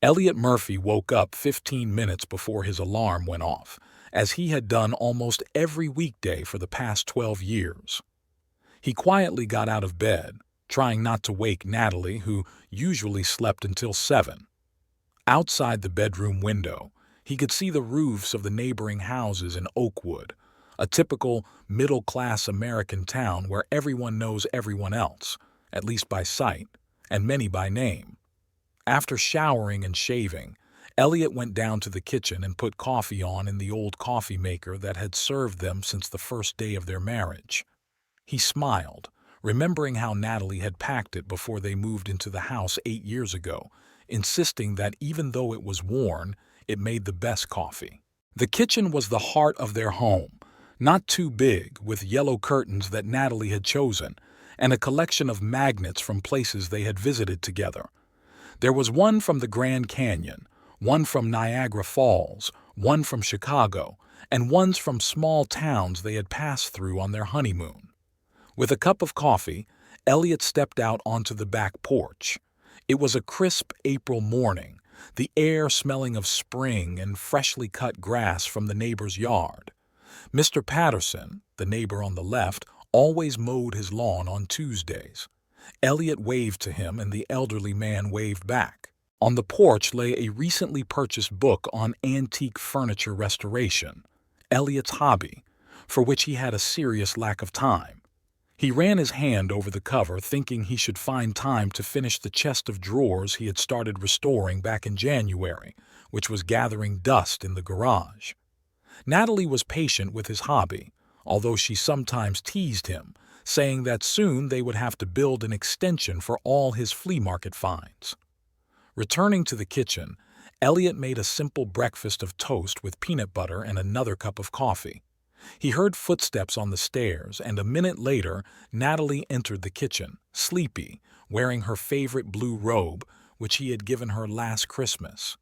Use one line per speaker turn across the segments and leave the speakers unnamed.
Elliot Murphy woke up 15 minutes before his alarm went off, as he had done almost every weekday for the past 12 years. He quietly got out of bed, trying not to wake Natalie, who usually slept until 7. Outside the bedroom window, he could see the roofs of the neighboring houses in Oakwood, a typical middle-class American town where everyone knows everyone else, at least by sight, and many by name. After showering and shaving, Elliot went down to the kitchen and put coffee on in the old coffee maker that had served them since the first day of their marriage. He smiled, remembering how Natalie had packed it before they moved into the house 8 years ago, insisting that even though it was worn, it made the best coffee. The kitchen was the heart of their home, not too big, with yellow curtains that Natalie had chosen, and a collection of magnets from places they had visited together. There was one from the Grand Canyon, one from Niagara Falls, one from Chicago, and ones from small towns they had passed through on their honeymoon. With a cup of coffee, Elliot stepped out onto the back porch. It was a crisp April morning, the air smelling of spring and freshly cut grass from the neighbor's yard. Mr. Patterson, the neighbor on the left, always mowed his lawn on Tuesdays. Elliot waved to him and the elderly man waved back. On the porch lay a recently purchased book on antique furniture restoration, Elliot's hobby, for which he had a serious lack of time. He ran his hand over the cover, thinking he should find time to finish the chest of drawers he had started restoring back in January, which was gathering dust in the garage. Natalie was patient with his hobby, although she sometimes teased him, saying that soon they would have to build an extension for all his flea market finds. Returning to the kitchen, Elliot made a simple breakfast of toast with peanut butter and another cup of coffee. He heard footsteps on the stairs, and a minute later, Natalie entered the kitchen, sleepy, wearing her favorite blue robe, which he had given her last Christmas.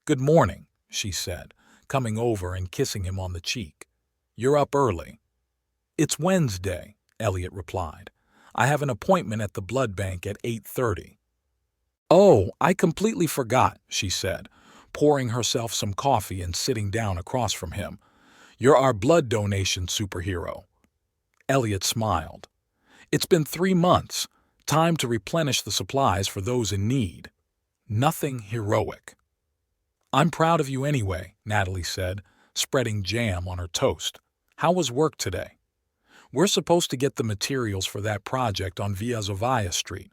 "Good morning," she said, coming over and kissing him on the cheek. "You're up early." "It's Wednesday," Elliot replied. "I have an appointment at the blood bank at 8:30. "Oh, I completely forgot," she said, pouring herself some coffee and sitting down across from him. "You're our blood donation superhero." Elliot smiled. "It's been 3 months. Time to replenish the supplies for those in need. Nothing heroic." "I'm proud of you anyway," Natalie said, spreading jam on her toast. "How was work today?" "We're supposed to get the materials for that project on Via Street.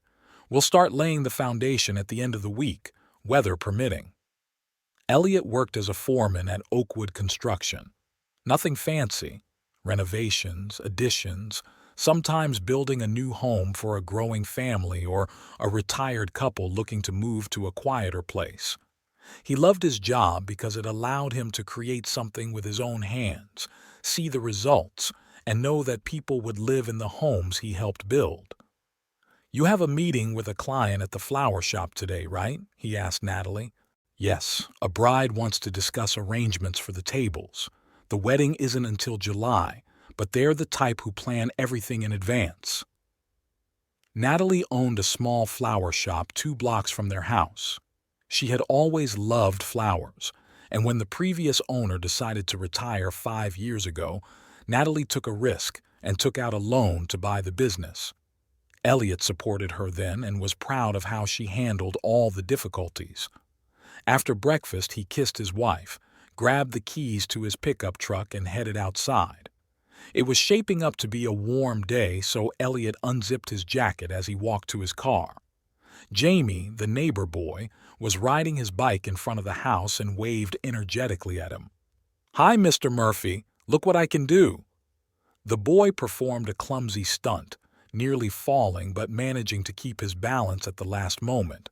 We'll start laying the foundation at the end of the week, weather permitting." Elliot worked as a foreman at Oakwood Construction. Nothing fancy. Renovations, additions, sometimes building a new home for a growing family or a retired couple looking to move to a quieter place. He loved his job because it allowed him to create something with his own hands, see the results, and know that people would live in the homes he helped build. "You have a meeting with a client at the flower shop today, right?" he asked Natalie. "Yes, a bride wants to discuss arrangements for the tables. The wedding isn't until July, but they're the type who plan everything in advance." Natalie owned a small flower shop 2 blocks from their house. She had always loved flowers, and when the previous owner decided to retire 5 years ago, Natalie took a risk and took out a loan to buy the business. Elliot supported her then and was proud of how she handled all the difficulties. After breakfast, he kissed his wife, grabbed the keys to his pickup truck, and headed outside. It was shaping up to be a warm day, so Elliot unzipped his jacket as he walked to his car. Jamie, the neighbor boy, was riding his bike in front of the house and waved energetically at him. "Hi, Mr. Murphy. Look what I can do." The boy performed a clumsy stunt, nearly falling but managing to keep his balance at the last moment.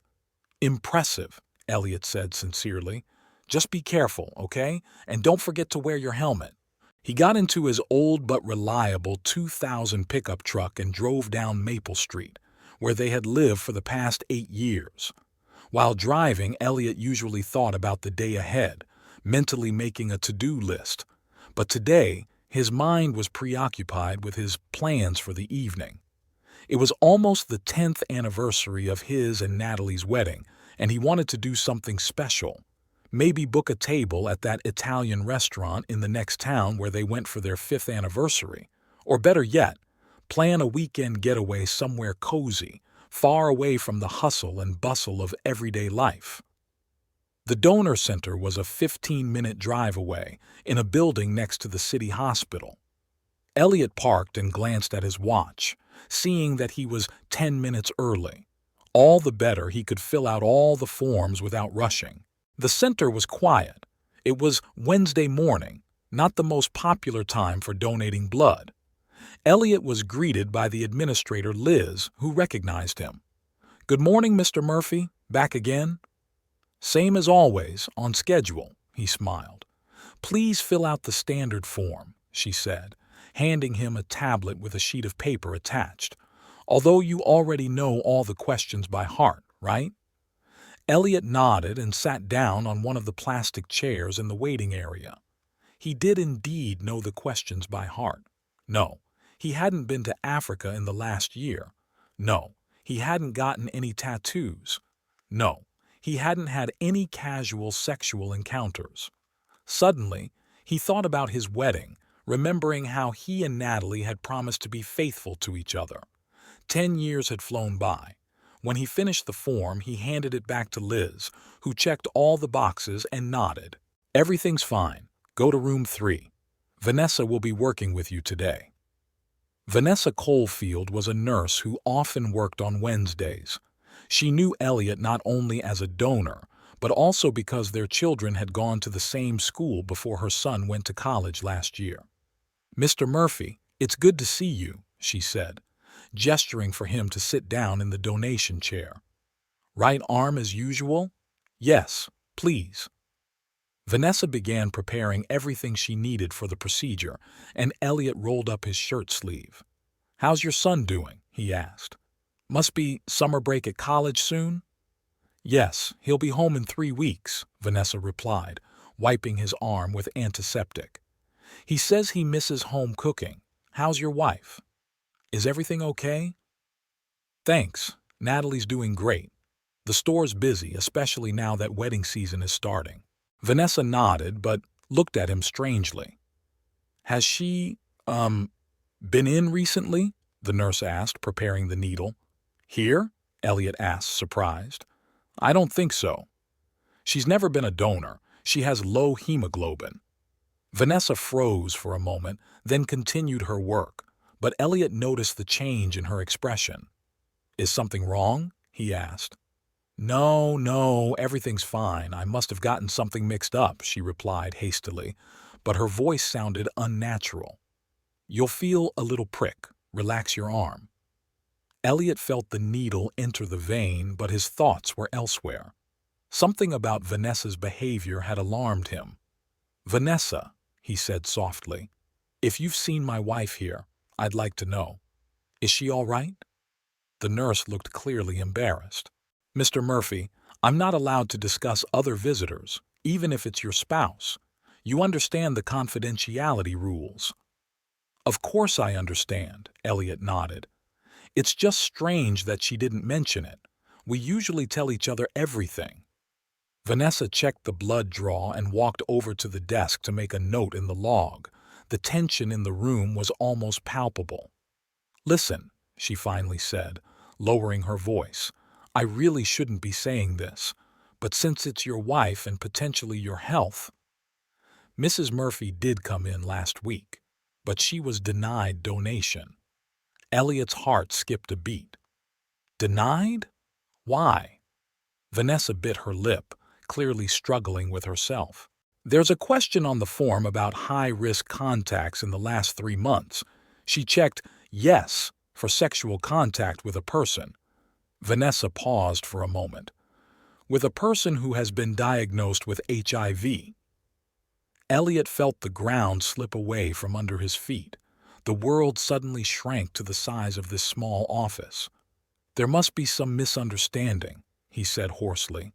"Impressive," Elliot said sincerely. "Just be careful, okay? And don't forget to wear your helmet." He got into his old but reliable 2000 pickup truck and drove down Maple Street, where they had lived for the past 8 years. While driving, Elliot usually thought about the day ahead, mentally making a to-do list. But today, his mind was preoccupied with his plans for the evening. It was almost the 10th anniversary of his and Natalie's wedding, and he wanted to do something special. Maybe book a table at that Italian restaurant in the next town where they went for their 5th anniversary. Or better yet, plan a weekend getaway somewhere cozy, far away from the hustle and bustle of everyday life. The donor center was a 15-minute drive away, in a building next to the city hospital. Elliot parked and glanced at his watch, seeing that he was 10 minutes early. All the better he could fill out all the forms without rushing. The center was quiet. It was Wednesday morning, not the most popular time for donating blood. Elliot was greeted by the administrator, Liz, who recognized him. "Good morning, Mr. Murphy. Back again?" "Same as always, on schedule," he smiled. "Please fill out the standard form," she said, handing him a tablet with a sheet of paper attached. "Although you already know all the questions by heart, right?" Elliot nodded and sat down on one of the plastic chairs in the waiting area. He did indeed know the questions by heart. No, he hadn't been to Africa in the last year. No, he hadn't gotten any tattoos. No, he hadn't had any casual sexual encounters. Suddenly, he thought about his wedding, remembering how he and Natalie had promised to be faithful to each other. 10 years had flown by. When he finished the form, he handed it back to Liz, who checked all the boxes and nodded. "Everything's fine. Go to room 3. Vanessa will be working with you today." Vanessa Coalfield was a nurse who often worked on Wednesdays. She knew Elliot not only as a donor, but also because their children had gone to the same school before her son went to college last year. "Mr. Murphy, it's good to see you," she said, gesturing for him to sit down in the donation chair. "Right arm as usual?" "Yes, please." Vanessa began preparing everything she needed for the procedure, and Elliot rolled up his shirt sleeve. "How's your son doing?" he asked. "Must be summer break at college soon?" "Yes, he'll be home in 3 weeks," Vanessa replied, wiping his arm with antiseptic. "He says he misses home cooking. How's your wife? Is everything okay?" "Thanks. Natalie's doing great. The store's busy, especially now that wedding season is starting." Vanessa nodded, but looked at him strangely. "Has she, been in recently?" the nurse asked, preparing the needle. "Here?" Elliot asked, surprised. "I don't think so. She's never been a donor. She has low hemoglobin." Vanessa froze for a moment, then continued her work, but Elliot noticed the change in her expression. "Is something wrong?" he asked. No, everything's fine. I must have gotten something mixed up," she replied hastily, but her voice sounded unnatural. "You'll feel a little prick. Relax your arm." Elliot felt the needle enter the vein, but his thoughts were elsewhere. Something about Vanessa's behavior had alarmed him. "Vanessa," he said softly, "if you've seen my wife here, I'd like to know. Is she all right?" The nurse looked clearly embarrassed. "Mr. Murphy, I'm not allowed to discuss other visitors, even if it's your spouse. You understand the confidentiality rules." "Of course I understand," Elliot nodded. "It's just strange that she didn't mention it. We usually tell each other everything." Vanessa checked the blood draw and walked over to the desk to make a note in the log. The tension in the room was almost palpable. "Listen," she finally said, lowering her voice. "I really shouldn't be saying this, but since it's your wife and potentially your health—" Mrs. Murphy did come in last week, but she was denied donation. Elliot's heart skipped a beat. Denied? Why? Vanessa bit her lip, clearly struggling with herself. "There's a question on the form about high-risk contacts in the last 3 months. She checked yes for sexual contact with a person." Vanessa paused for a moment. "With a person who has been diagnosed with HIV." Elliot felt the ground slip away from under his feet. The world suddenly shrank to the size of this small office. "There must be some misunderstanding," he said hoarsely.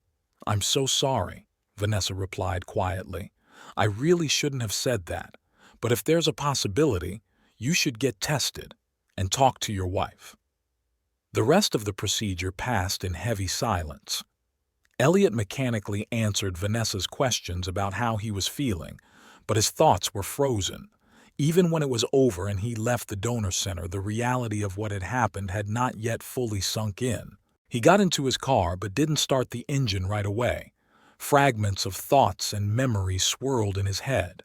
"I'm so sorry," Vanessa replied quietly. "I really shouldn't have said that, but if there's a possibility, you should get tested and talk to your wife." The rest of the procedure passed in heavy silence. Elliot mechanically answered Vanessa's questions about how he was feeling, but his thoughts were frozen. Even when it was over and he left the donor center, the reality of what had happened had not yet fully sunk in. He got into his car but didn't start the engine right away. Fragments of thoughts and memories swirled in his head.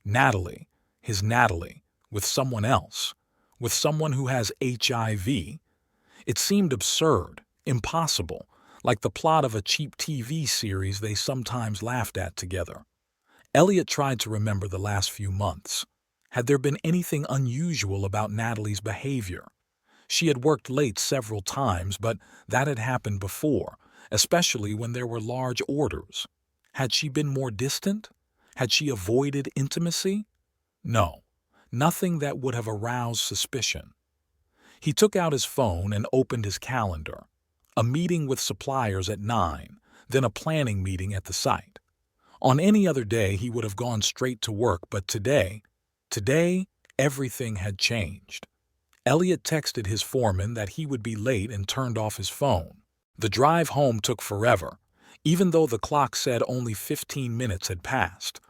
Natalie, his Natalie, with someone else, with someone who has HIV. It seemed absurd, impossible, like the plot of a cheap TV series they sometimes laughed at together. Elliot tried to remember the last few months. Had there been anything unusual about Natalie's behavior? She had worked late several times, but that had happened before, especially when there were large orders. Had she been more distant? Had she avoided intimacy? No, nothing that would have aroused suspicion. He took out his phone and opened his calendar. A meeting with suppliers at 9, then a planning meeting at the site. On any other day he would have gone straight to work, but today, everything had changed. Elliot texted his foreman that he would be late and turned off his phone. The drive home took forever, even though the clock said only 15 minutes had passed.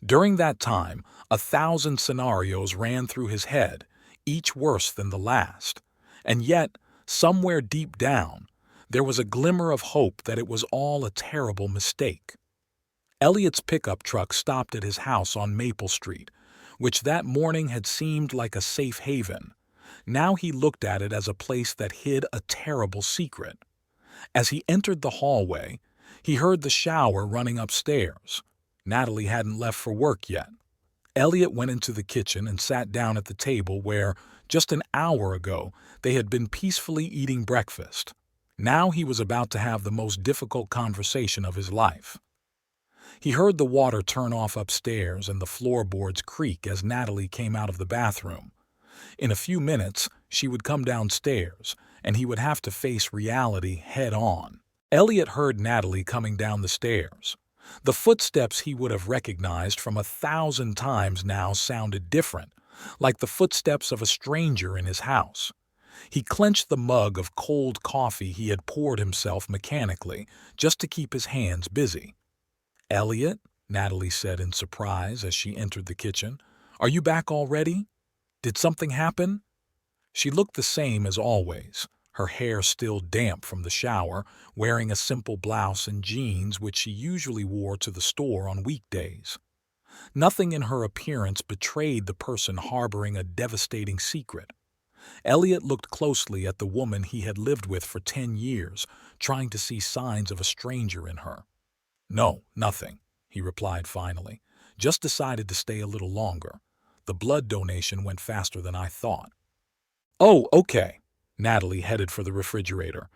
During that time, 1,000 scenarios ran through his head, each worse than the last. And yet, somewhere deep down, there was a glimmer of hope that it was all a terrible mistake. Elliot's pickup truck stopped at his house on Maple Street, which that morning had seemed like a safe haven. Now he looked at it as a place that hid a terrible secret. As he entered the hallway, he heard the shower running upstairs. Natalie hadn't left for work yet. Elliot went into the kitchen and sat down at the table where, just an hour ago, they had been peacefully eating breakfast. Now he was about to have the most difficult conversation of his life. He heard the water turn off upstairs and the floorboards creak as Natalie came out of the bathroom. In a few minutes, she would come downstairs, and he would have to face reality head-on. Elliot heard Natalie coming down the stairs. The footsteps he would have recognized from 1,000 times now sounded different, like the footsteps of a stranger in his house. He clenched the mug of cold coffee he had poured himself mechanically, just to keep his hands busy. "Elliot," Natalie said in surprise as she entered the kitchen, "are you back already? Did something happen?" She looked the same as always, her hair still damp from the shower, wearing a simple blouse and jeans which she usually wore to the store on weekdays. Nothing in her appearance betrayed the person harboring a devastating secret. Elliot looked closely at the woman he had lived with for 10 years, trying to see signs of a stranger in her. "No, nothing," he replied finally. "Just decided to stay a little longer. The blood donation went faster than I thought." "Oh, okay." Natalie headed for the refrigerator.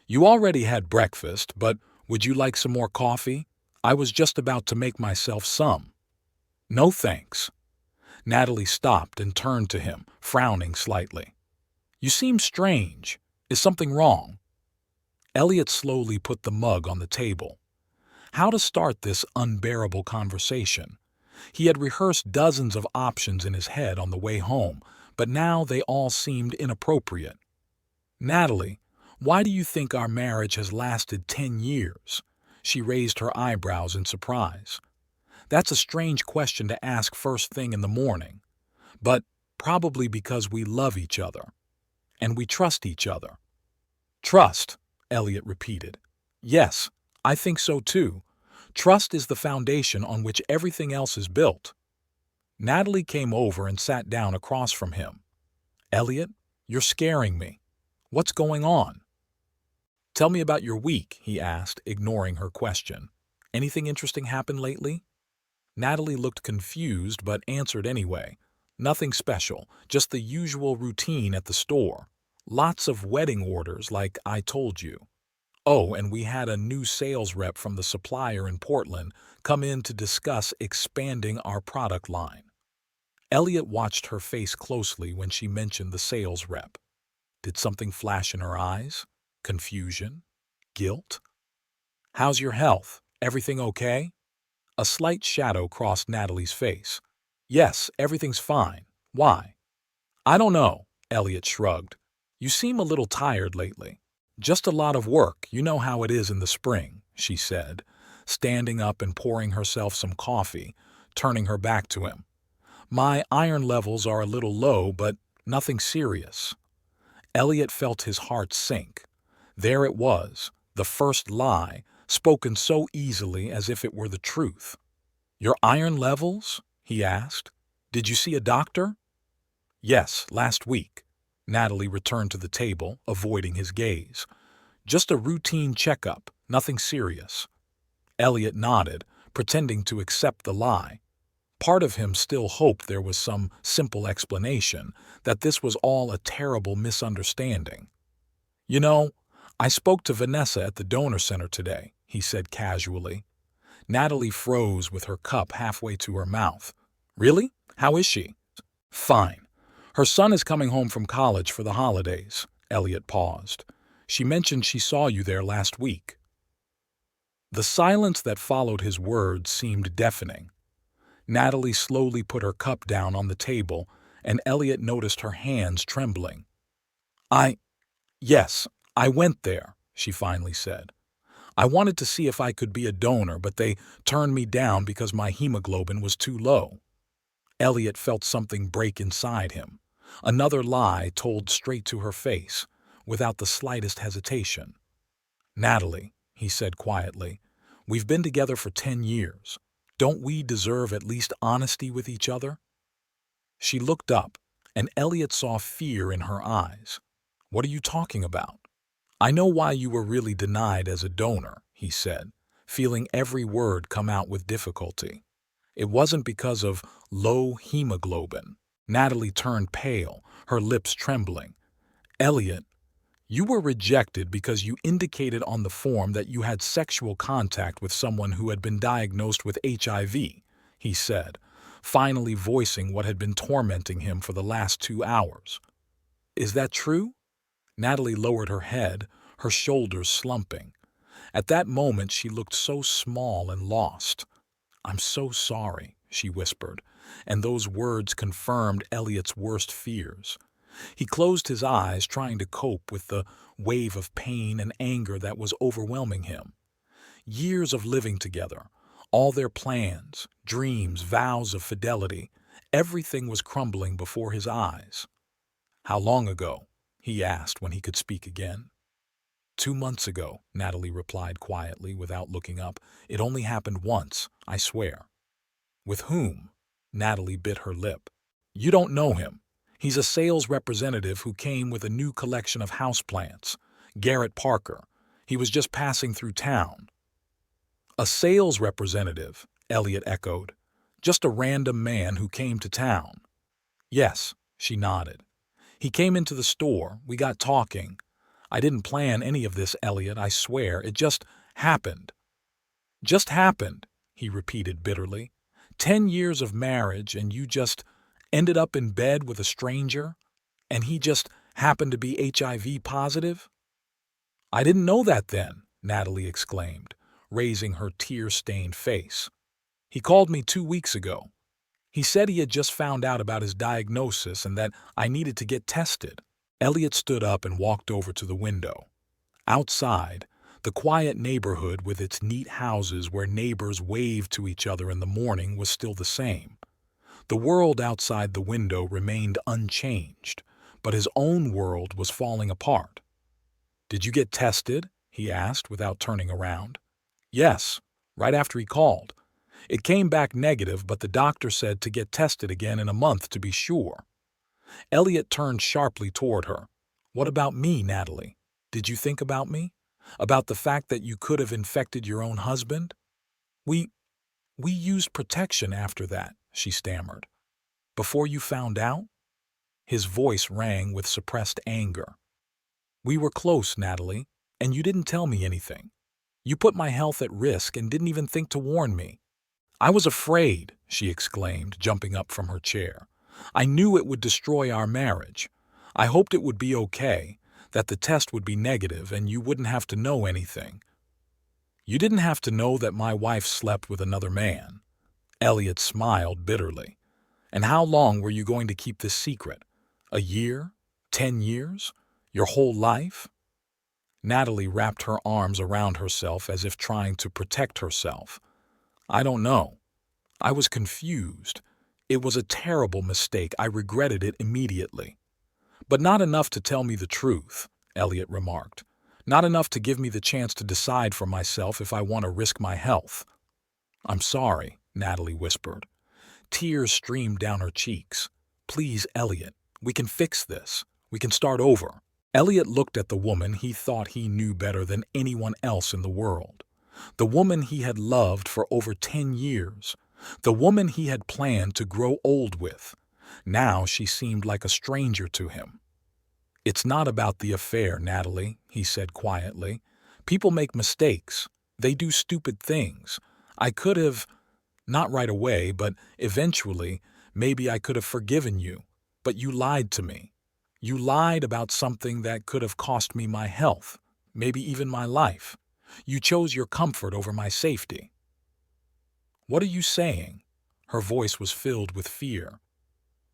"You already had breakfast, but would you like some more coffee? I was just about to make myself some." "No, thanks." Natalie stopped and turned to him, frowning slightly. "You seem strange. Is something wrong?" Elliot slowly put the mug on the table. How to start this unbearable conversation? He had rehearsed dozens of options in his head on the way home, but now they all seemed inappropriate. "Natalie, why do you think our marriage has lasted 10 years? She raised her eyebrows in surprise. "That's a strange question to ask first thing in the morning. But probably because we love each other. And we trust each other." "Trust," Elliot repeated. "Yes, I think so too. Trust is the foundation on which everything else is built." Natalie came over and sat down across from him. "Elliot, you're scaring me. What's going on?" "Tell me about your week," he asked, ignoring her question. "Anything interesting happened lately?" Natalie looked confused but answered anyway. "Nothing special, just the usual routine at the store. Lots of wedding orders like I told you. Oh, and we had a new sales rep from the supplier in Portland come in to discuss expanding our product line." Elliot watched her face closely when she mentioned the sales rep. Did something flash in her eyes? Confusion? Guilt? "How's your health? Everything okay?" A slight shadow crossed Natalie's face. "Yes, everything's fine. Why?" "I don't know," Elliot shrugged. "You seem a little tired lately." "Just a lot of work, you know how it is in the spring. she said, standing up and pouring herself some coffee, turning her back to him. My iron levels are a little low, but nothing serious. Elliot felt his heart sink. There it was, the first lie, spoken so easily as if it were the truth. Your iron levels? He asked. Did you see a doctor? Yes, last week. Natalie returned to the table, avoiding his gaze. Just a routine checkup, nothing serious. Elliot nodded, pretending to accept the lie. Part of him still hoped there was some simple explanation, that this was all a terrible misunderstanding. You know, I spoke to Vanessa at the donor center today, he said casually. Natalie froze with her cup halfway to her mouth. Really? How is she? Fine. Her son is coming home from college for the holidays. Elliot paused. She mentioned she saw you there last week. The silence that followed his words seemed deafening. Natalie slowly put her cup down on the table, and Elliot noticed her hands trembling. Yes, I went there, she finally said. I wanted to see if I could be a donor, but they turned me down because my hemoglobin was too low. Elliot felt something break inside him. Another lie told straight to her face, without the slightest hesitation. Natalie, he said quietly, we've been together for 10 years. Don't we deserve at least honesty with each other? She looked up, and Elliot saw fear in her eyes. What are you talking about? I know why you were really denied as a donor, he said, feeling every word come out with difficulty. It wasn't because of low hemoglobin. Natalie turned pale, her lips trembling. Elliot, you were rejected because you indicated on the form that you had sexual contact with someone who had been diagnosed with HIV, he said, finally voicing what had been tormenting him for the last 2 hours. Is that true? Natalie lowered her head, her shoulders slumping. At that moment she looked so small and lost. I'm so sorry, she whispered, and those words confirmed Elliot's worst fears. He closed his eyes, trying to cope with the wave of pain and anger that was overwhelming him. Years of living together, all their plans, dreams, vows of fidelity, everything was crumbling before his eyes. How long ago? He asked when he could speak again. 2 months ago, Natalie replied quietly without looking up. It only happened once, I swear. With whom? Natalie bit her lip. You don't know him. He's a sales representative who came with a new collection of houseplants. Garrett Parker. He was just passing through town. A sales representative, Elliot echoed. Just a random man who came to town. Yes, she nodded. He came into the store. We got talking. I didn't plan any of this, Elliot, I swear. It just happened. Just happened, he repeated bitterly. 10 years of marriage and you just ended up in bed with a stranger? And he just happened to be HIV positive? I didn't know that then, Natalie exclaimed, raising her tear-stained face. He called me 2 weeks ago. He said he had just found out about his diagnosis and that I needed to get tested. Elliot stood up and walked over to the window. Outside, the quiet neighborhood with its neat houses where neighbors waved to each other in the morning was still the same. The world outside the window remained unchanged, but his own world was falling apart. Did you get tested? He asked without turning around. Yes, right after he called. It came back negative, but the doctor said to get tested again in a month to be sure. Elliot turned sharply toward her. What about me, Natalie? Did you think about me? About the fact that you could have infected your own husband? We used protection after that, she stammered. Before you found out? His voice rang with suppressed anger. We were close, Natalie, and you didn't tell me anything. You put my health at risk and didn't even think to warn me. I was afraid, she exclaimed, jumping up from her chair. I knew it would destroy our marriage. I hoped it would be okay, that the test would be negative and you wouldn't have to know anything. You didn't have to know that my wife slept with another man. Elliot smiled bitterly. And how long were you going to keep this secret? A year? 10 years? Your whole life? Natalie wrapped her arms around herself as if trying to protect herself. I don't know. I was confused. It was a terrible mistake. I regretted it immediately. But not enough to tell me the truth, Elliot remarked. Not enough to give me the chance to decide for myself if I want to risk my health. I'm sorry, Natalie whispered. Tears streamed down her cheeks. Please, Elliot, we can fix this. We can start over. Elliot looked at the woman he thought he knew better than anyone else in the world. The woman he had loved for over 10 years. The woman he had planned to grow old with. Now she seemed like a stranger to him. It's not about the affair, Natalie, he said quietly. People make mistakes. They do stupid things. I could have, not right away, but eventually, maybe I could have forgiven you. But you lied to me. You lied about something that could have cost me my health, maybe even my life. You chose your comfort over my safety. What are you saying? Her voice was filled with fear.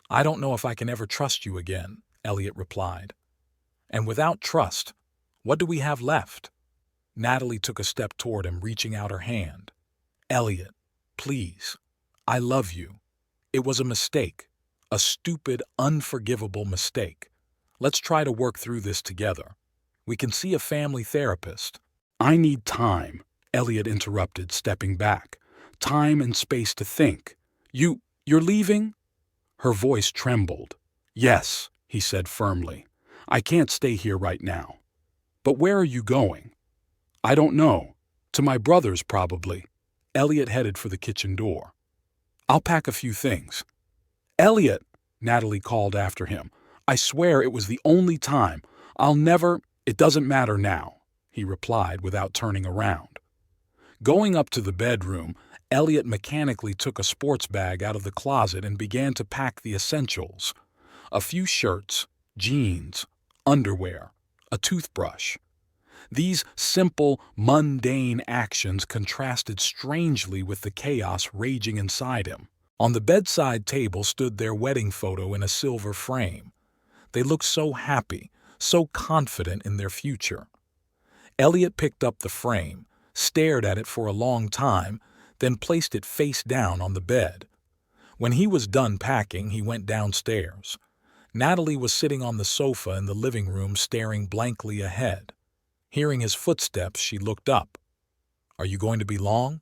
I don't know if I can ever trust you again, Elliot replied. And without trust, what do we have left? Natalie took a step toward him, reaching out her hand. Elliot, please. I love you. It was a mistake. A stupid, unforgivable mistake. Let's try to work through this together. We can see a family therapist. I need time, Elliot interrupted, stepping back. Time and space to think. You're leaving? Her voice trembled. Yes, he said firmly. I can't stay here right now. But where are you going? I don't know. To my brother's, probably. Elliot headed for the kitchen door. I'll pack a few things. Elliot, Natalie called after him. I swear it was the only time. I'll never. It doesn't matter now, he replied without turning around. Going up to the bedroom, Elliot mechanically took a sports bag out of the closet and began to pack the essentials. A few shirts, jeans, underwear, a toothbrush. These simple, mundane actions contrasted strangely with the chaos raging inside him. On the bedside table stood their wedding photo in a silver frame. They looked so happy, so confident in their future. Elliot picked up the frame, stared at it for a long time, then placed it face down on the bed. When he was done packing, he went downstairs. Natalie was sitting on the sofa in the living room, staring blankly ahead. Hearing his footsteps, she looked up. Are you going to be long?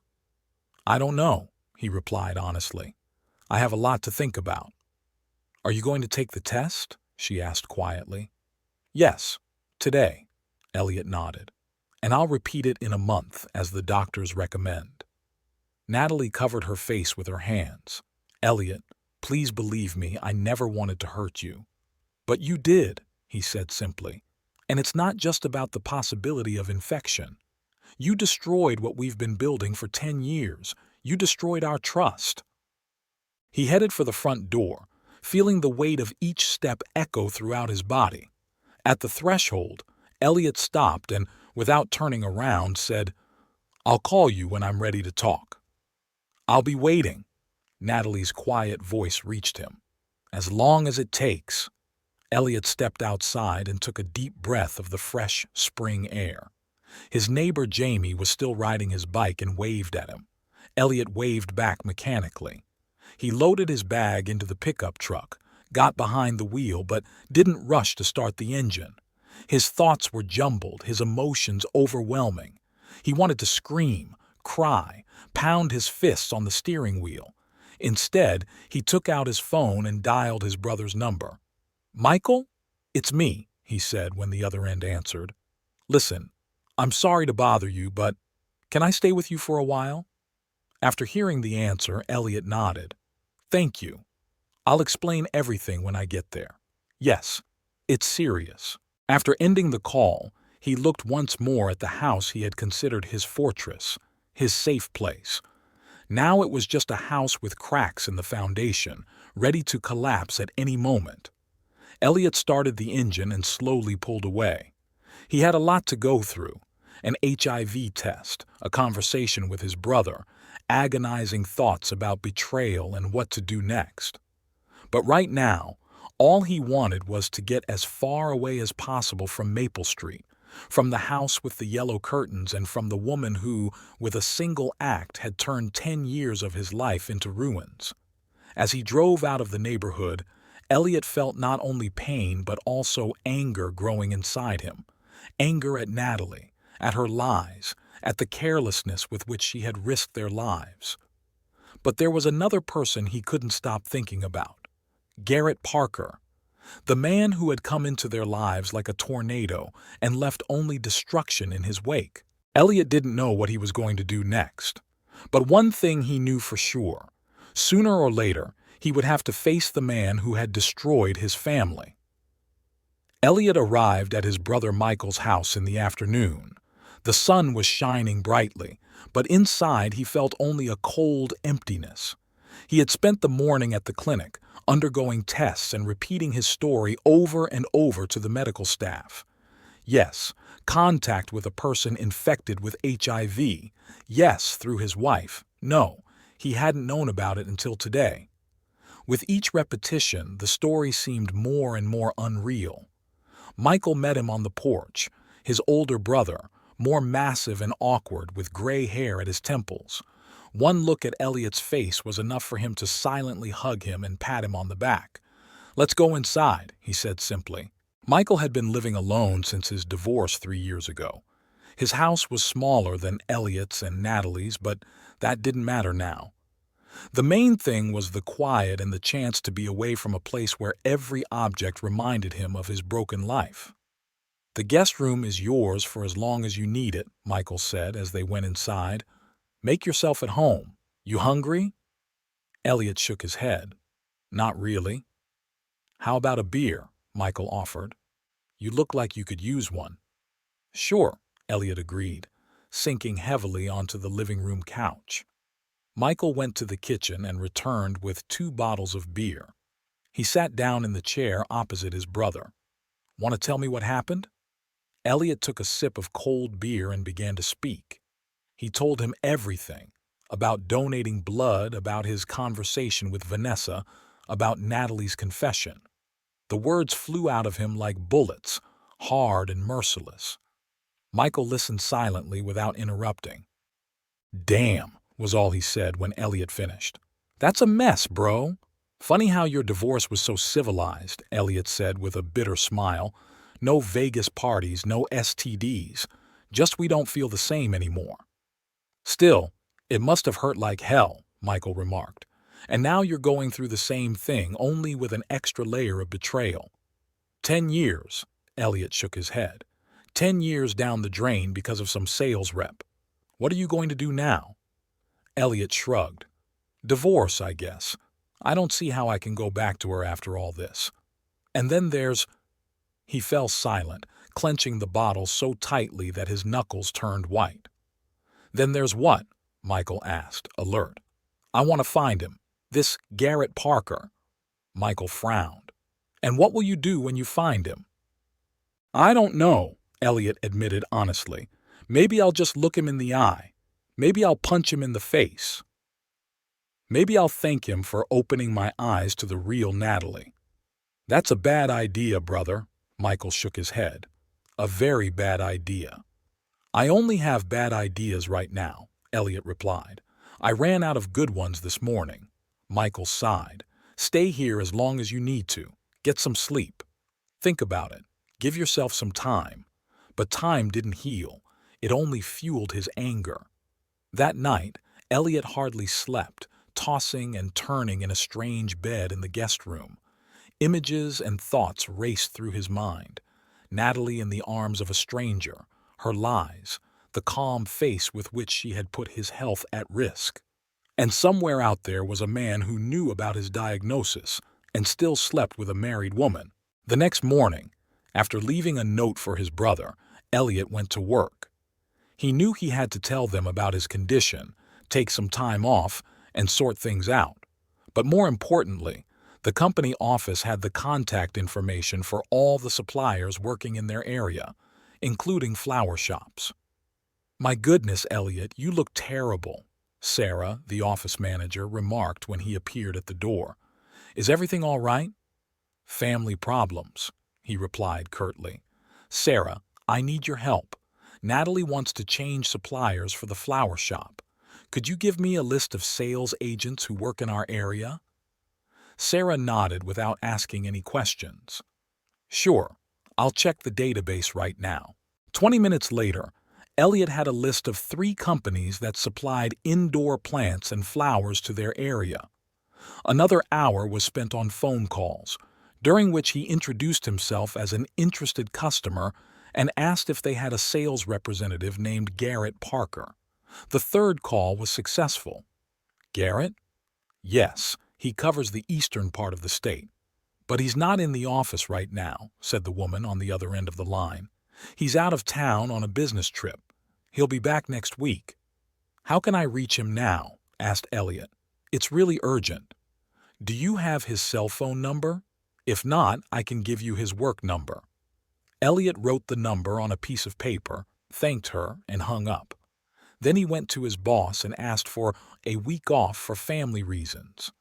I don't know, he replied honestly. I have a lot to think about. Are you going to take the test? She asked quietly. Yes, today, Elliot nodded. And I'll repeat it in a month, as the doctors recommend. Natalie covered her face with her hands. Elliot, please believe me, I never wanted to hurt you. But you did, he said simply. And it's not just about the possibility of infection. You destroyed what we've been building for 10 years. You destroyed our trust. He headed for the front door, feeling the weight of each step echo throughout his body. At the threshold, Elliot stopped and, without turning around, said, I'll call you when I'm ready to talk. I'll be waiting. Natalie's quiet voice reached him. As long as it takes. Elliot stepped outside and took a deep breath of the fresh spring air. His neighbor Jamie was still riding his bike and waved at him. Elliot waved back mechanically. He loaded his bag into the pickup truck, got behind the wheel, but didn't rush to start the engine. His thoughts were jumbled, his emotions overwhelming. He wanted to scream, cry, pound his fists on the steering wheel. Instead, he took out his phone and dialed his brother's number. Michael? It's me, he said when the other end answered. Listen, I'm sorry to bother you, but can I stay with you for a while? After hearing the answer, Elliot nodded. Thank you. I'll explain everything when I get there. Yes, it's serious. After ending the call, he looked once more at the house he had considered his fortress, his safe place. Now it was just a house with cracks in the foundation, ready to collapse at any moment. Elliot started the engine and slowly pulled away. He had a lot to go through, an HIV test, a conversation with his brother, agonizing thoughts about betrayal and what to do next. But right now, all he wanted was to get as far away as possible from Maple Street, From the house with the yellow curtains and from the woman who, with a single act, had turned 10 years of his life into ruins. As he drove out of the neighborhood, Elliot felt not only pain but also anger growing inside him. Anger at Natalie, at her lies, at the carelessness with which she had risked their lives. But there was another person he couldn't stop thinking about. Garrett Parker, the man who had come into their lives like a tornado and left only destruction in his wake. Elliot didn't know what he was going to do next. But one thing he knew for sure. Sooner or later, he would have to face the man who had destroyed his family. Elliot arrived at his brother Michael's house in the afternoon. The sun was shining brightly, but inside he felt only a cold emptiness. He had spent the morning at the clinic, undergoing tests and repeating his story over and over to the medical staff. Yes, contact with a person infected with HIV. Yes, through his wife. No, he hadn't known about it until today. With each repetition, the story seemed more and more unreal. Michael met him on the porch, his older brother, more massive and awkward with gray hair at his temples. One look at Elliot's face was enough for him to silently hug him and pat him on the back. "Let's go inside," he said simply. Michael had been living alone since his divorce 3 years ago. His house was smaller than Elliot's and Natalie's, but that didn't matter now. The main thing was the quiet and the chance to be away from a place where every object reminded him of his broken life. "The guest room is yours for as long as you need it," Michael said as they went inside. "Make yourself at home. You hungry?" Elliot shook his head. "Not really." "How about a beer?" Michael offered. "You look like you could use one." "Sure," Elliot agreed, sinking heavily onto the living room couch. Michael went to the kitchen and returned with 2 bottles of beer. He sat down in the chair opposite his brother. "Want to tell me what happened?" Elliot took a sip of cold beer and began to speak. He told him everything, about donating blood, about his conversation with Vanessa, about Natalie's confession. The words flew out of him like bullets, hard and merciless. Michael listened silently without interrupting. "Damn," was all he said when Elliot finished. "That's a mess, bro." "Funny how your divorce was so civilized," Elliot said with a bitter smile. "No Vegas parties, no STDs. Just we don't feel the same anymore." "Still, it must have hurt like hell," Michael remarked. "And now you're going through the same thing, only with an extra layer of betrayal." 10 years, Elliot shook his head. 10 years down the drain because of some sales rep. What are you going to do now? Elliot shrugged. "Divorce, I guess. I don't see how I can go back to her after all this. And then there's—" He fell silent, clenching the bottle so tightly that his knuckles turned white. "Then there's what?" Michael asked, alert. "I want to find him. This Garrett Parker." Michael frowned. "And what will you do when you find him?" "I don't know," Elliot admitted honestly. "Maybe I'll just look him in the eye. Maybe I'll punch him in the face. Maybe I'll thank him for opening my eyes to the real Natalie." "That's a bad idea, brother." Michael shook his head. "A very bad idea." "I only have bad ideas right now," Elliot replied. "I ran out of good ones this morning." Michael sighed. "Stay here as long as you need to. Get some sleep. Think about it. Give yourself some time." But time didn't heal. It only fueled his anger. That night, Elliot hardly slept, tossing and turning in a strange bed in the guest room. Images and thoughts raced through his mind. Natalie in the arms of a stranger, her lies, the calm face with which she had put his health at risk. And somewhere out there was a man who knew about his diagnosis and still slept with a married woman. The next morning, after leaving a note for his brother, Elliot went to work. He knew he had to tell them about his condition, take some time off, and sort things out. But more importantly, the company office had the contact information for all the suppliers working in their area, including flower shops. "My goodness, Elliot, you look terrible," Sarah, the office manager, remarked when he appeared at the door. "Is everything all right?" "Family problems," he replied curtly. "Sarah, I need your help. Natalie wants to change suppliers for the flower shop. Could you give me a list of sales agents who work in our area?" Sarah nodded without asking any questions. "Sure, I'll check the database right now." 20 minutes later, Elliot had a list of 3 companies that supplied indoor plants and flowers to their area. Another hour was spent on phone calls, during which he introduced himself as an interested customer and asked if they had a sales representative named Garrett Parker. The third call was successful. "Garrett?" "Yes, he covers the eastern part of the state. But he's not in the office right now," said the woman on the other end of the line. "He's out of town on a business trip. He'll be back next week." "How can I reach him now?" asked Elliot. "It's really urgent." "Do you have his cell phone number? If not, I can give you his work number." Elliot wrote the number on a piece of paper, thanked her, and hung up. Then he went to his boss and asked for a week off for family reasons.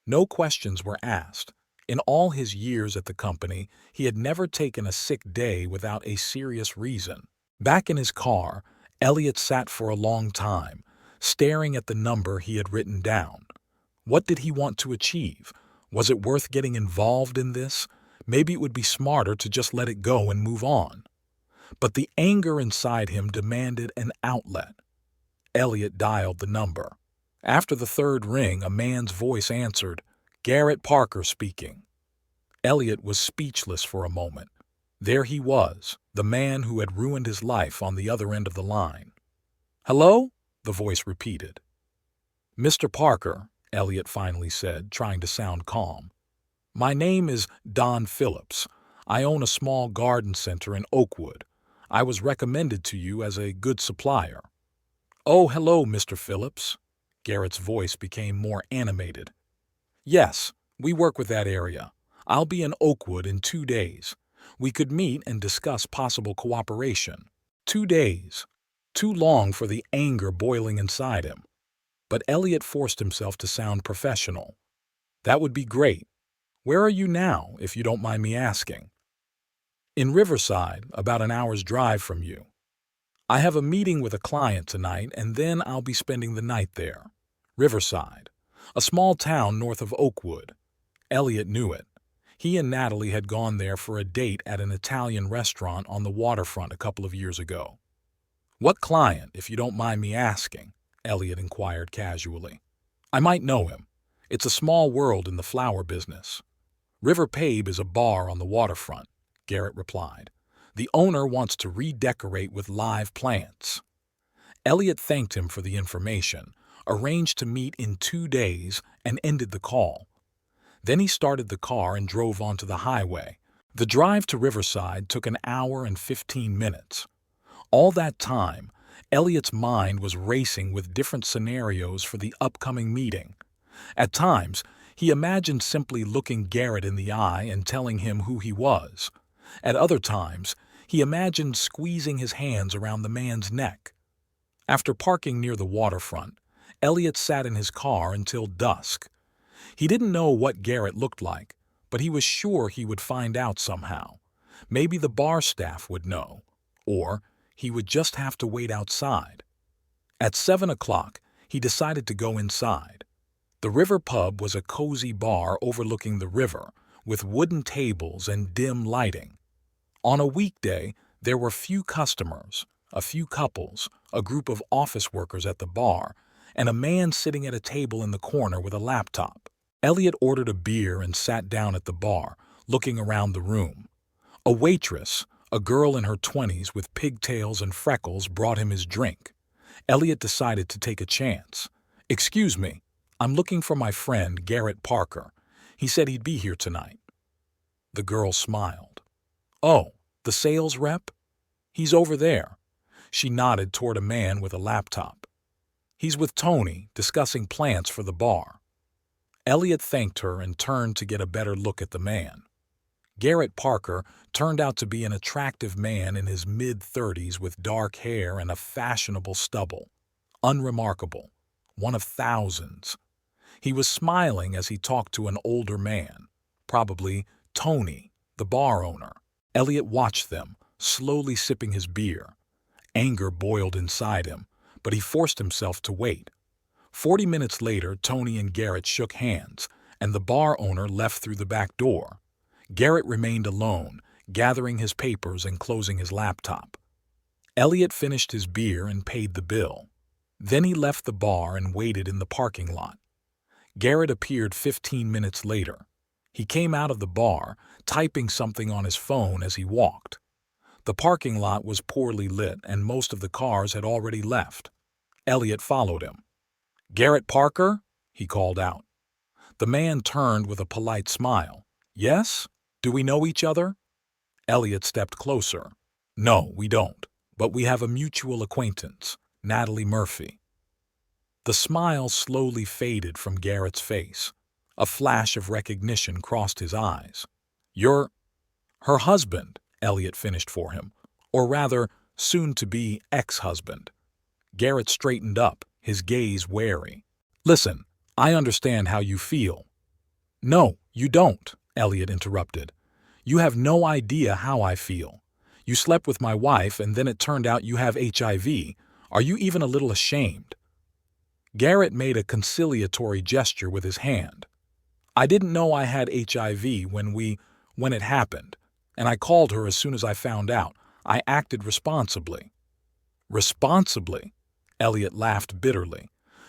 No questions were asked. In all his years at the company, he had never taken a sick day without a serious reason. Back in his car, Elliot sat for a long time, staring at the number he had written down. What did he want to achieve? Was it worth getting involved in this? Maybe it would be smarter to just let it go and move on. But the anger inside him demanded an outlet. Elliot dialed the number. After the third ring, a man's voice answered, "Garrett Parker speaking." Elliot was speechless for a moment. There he was, the man who had ruined his life on the other end of the line. "Hello?" the voice repeated. "Mr. Parker," Elliot finally said, trying to sound calm. "My name is Don Phillips. I own a small garden center in Oakwood. I was recommended to you as a good supplier." "Oh, hello, Mr. Phillips." Garrett's voice became more animated. "Yes, we work with that area. I'll be in Oakwood in 2 days. We could meet and discuss possible cooperation." 2 days. Too long for the anger boiling inside him. But Elliot forced himself to sound professional. "That would be great. Where are you now, if you don't mind me asking?" "In Riverside, about an hour's drive from you. I have a meeting with a client tonight, and then I'll be spending the night there." Riverside, a small town north of Oakwood. Elliot knew it. He and Natalie had gone there for a date at an Italian restaurant on the waterfront a couple of years ago. "What client, if you don't mind me asking?" Elliot inquired casually. "I might know him. It's a small world in the flower business." "River Pabe is a bar on the waterfront," Garrett replied. "The owner wants to redecorate with live plants." Elliot thanked him for the information, arranged to meet in 2 days, and ended the call. Then he started the car and drove onto the highway. The drive to Riverside took an hour and 15 minutes. All that time, Elliot's mind was racing with different scenarios for the upcoming meeting. At times, he imagined simply looking Garrett in the eye and telling him who he was. At other times, he imagined squeezing his hands around the man's neck. After parking near the waterfront, Elliot sat in his car until dusk. He didn't know what Garrett looked like, but he was sure he would find out somehow. Maybe the bar staff would know, or he would just have to wait outside. At 7 o'clock, he decided to go inside. The River Pub was a cozy bar overlooking the river, with wooden tables and dim lighting. On a weekday, there were few customers, a few couples, a group of office workers at the bar, and a man sitting at a table in the corner with a laptop. Elliot ordered a beer and sat down at the bar, looking around the room. A waitress, a girl in her 20s with pigtails and freckles, brought him his drink. Elliot decided to take a chance. "Excuse me, I'm looking for my friend Garrett Parker. He said he'd be here tonight." The girl smiled. "Oh, the sales rep? He's over there." She nodded toward a man with a laptop. "He's with Tony, discussing plans for the bar." Elliot thanked her and turned to get a better look at the man. Garrett Parker turned out to be an attractive man in his mid-30s with dark hair and a fashionable stubble. Unremarkable. One of thousands. He was smiling as he talked to an older man, probably Tony, the bar owner. Elliot watched them, slowly sipping his beer. Anger boiled inside him, but he forced himself to wait. 40 minutes later, Tony and Garrett shook hands, and the bar owner left through the back door. Garrett remained alone, gathering his papers and closing his laptop. Elliot finished his beer and paid the bill. Then he left the bar and waited in the parking lot. Garrett appeared 15 minutes later. He came out of the bar, typing something on his phone as he walked. The parking lot was poorly lit and most of the cars had already left. Elliot followed him. "Garrett Parker?" he called out. The man turned with a polite smile. "Yes? Do we know each other?" Elliot stepped closer. "No, we don't, but we have a mutual acquaintance, Natalie Murphy." The smile slowly faded from Garrett's face. A flash of recognition crossed his eyes. "You're her husband," Elliot finished for him, or rather, soon-to-be ex-husband. Garrett straightened up, his gaze wary. "Listen, I understand how you feel." "No, you don't," Elliot interrupted. "You have no idea how I feel. You slept with my wife and then it turned out you have HIV. Are you even a little ashamed?" Garrett made a conciliatory gesture with his hand. "I didn't know I had HIV when it happened, and I called her as soon as I found out. I acted responsibly." "Responsibly?" Elliot laughed bitterly.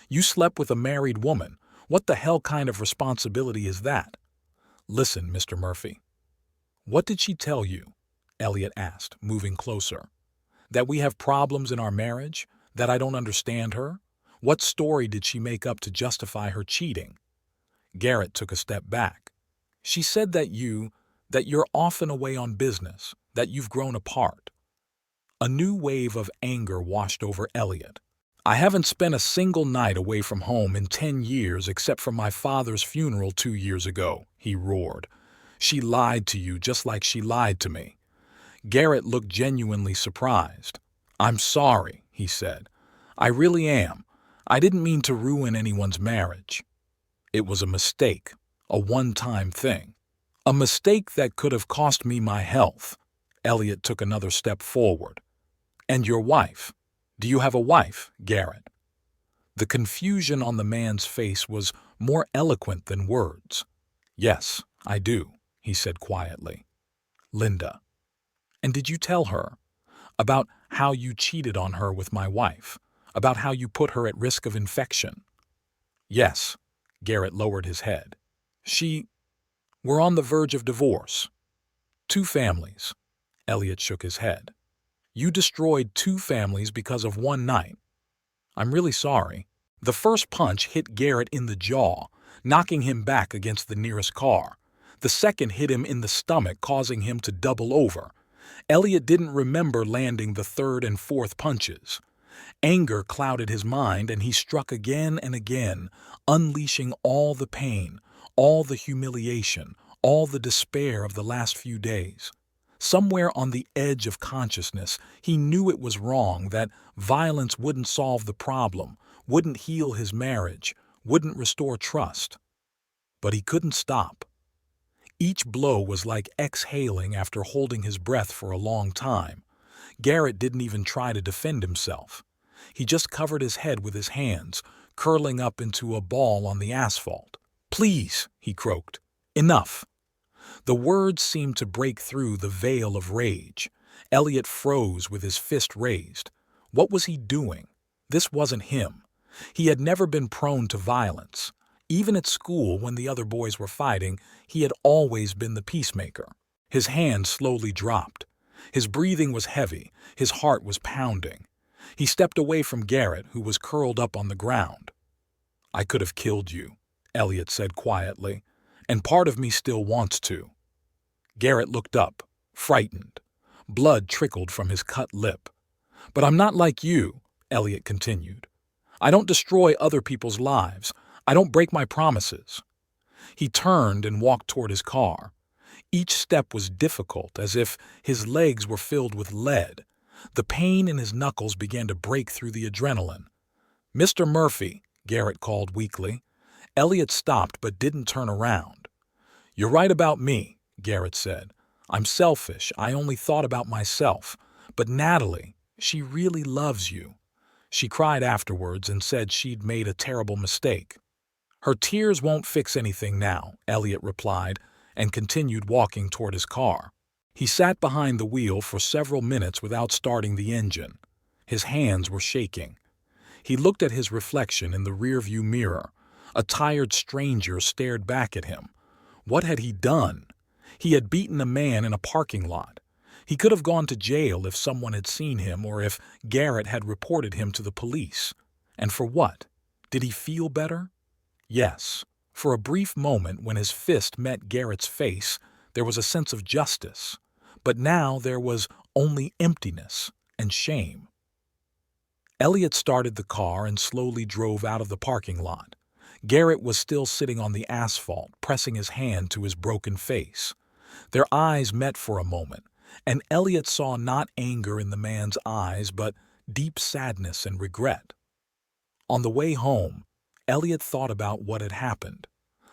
"You slept with a married woman. What the hell kind of responsibility is that?" "Listen, Mr. Murphy." "What did she tell you?" Elliot asked, moving closer. "That we have problems in our marriage? That I don't understand her? What story did she make up to justify her cheating?" Garrett took a step back. "She said that you're often away on business, that you've grown apart." A new wave of anger washed over Elliot. "I haven't spent a single night away from home in 10 years except for my father's funeral 2 years ago," he roared. "She lied to you just like she lied to me." Garrett looked genuinely surprised. "I'm sorry," he said. "I really am. I didn't mean to ruin anyone's marriage. It was a mistake, a one-time thing. A mistake that could have cost me my health." Elliot took another step forward. "And your wife? Do you have a wife, Garrett?" The confusion on the man's face was more eloquent than words. "Yes, I do," he said quietly. "Linda." "And did you tell her about how you cheated on her with my wife? About how you put her at risk of infection?" "Yes." Garrett lowered his head. We're on the verge of divorce. 2 families." Elliot shook his head. "You destroyed 2 families because of one night." "I'm really sorry." The first punch hit Garrett in the jaw, knocking him back against the nearest car. The second hit him in the stomach, causing him to double over. Elliot didn't remember landing the third and fourth punches. Anger clouded his mind, and he struck again and again, unleashing all the pain, all the humiliation, all the despair of the last few days. Somewhere on the edge of consciousness, he knew it was wrong, that violence wouldn't solve the problem, wouldn't heal his marriage, wouldn't restore trust. But he couldn't stop. Each blow was like exhaling after holding his breath for a long time. Garrett didn't even try to defend himself. He just covered his head with his hands, curling up into a ball on the asphalt. "Please," he croaked. "Enough." The words seemed to break through the veil of rage. Elliot froze with his fist raised. What was he doing? This wasn't him. He had never been prone to violence. Even at school, when the other boys were fighting, he had always been the peacemaker. His hand slowly dropped. His breathing was heavy. His heart was pounding. He stepped away from Garrett, who was curled up on the ground. "I could have killed you," Elliot said quietly, "and part of me still wants to." Garrett looked up, frightened. Blood trickled from his cut lip. "But I'm not like you," Elliot continued. "I don't destroy other people's lives. I don't break my promises." He turned and walked toward his car. Each step was difficult, as if his legs were filled with lead. The pain in his knuckles began to break through the adrenaline. "Mr. Murphy," Garrett called weakly. Elliot stopped but didn't turn around. "You're right about me," Garrett said. I'm selfish. I only thought about myself. But Natalie, she really loves you." She cried afterwards and said she'd made a terrible mistake. "Her tears won't fix anything now," Elliot replied, and continued walking toward his car. He sat behind the wheel for several minutes without starting the engine. His hands were shaking. He looked at his reflection in the rearview mirror. A tired stranger stared back at him. What had he done? He had beaten a man in a parking lot. He could have gone to jail if someone had seen him or if Garrett had reported him to the police. And for what? Did he feel better? Yes. For a brief moment when his fist met Garrett's face, there was a sense of justice. But now there was only emptiness and shame. Elliot started the car and slowly drove out of the parking lot. Garrett was still sitting on the asphalt, pressing his hand to his broken face. Their eyes met for a moment, and Elliot saw not anger in the man's eyes, but deep sadness and regret. On the way home, Elliot thought about what had happened,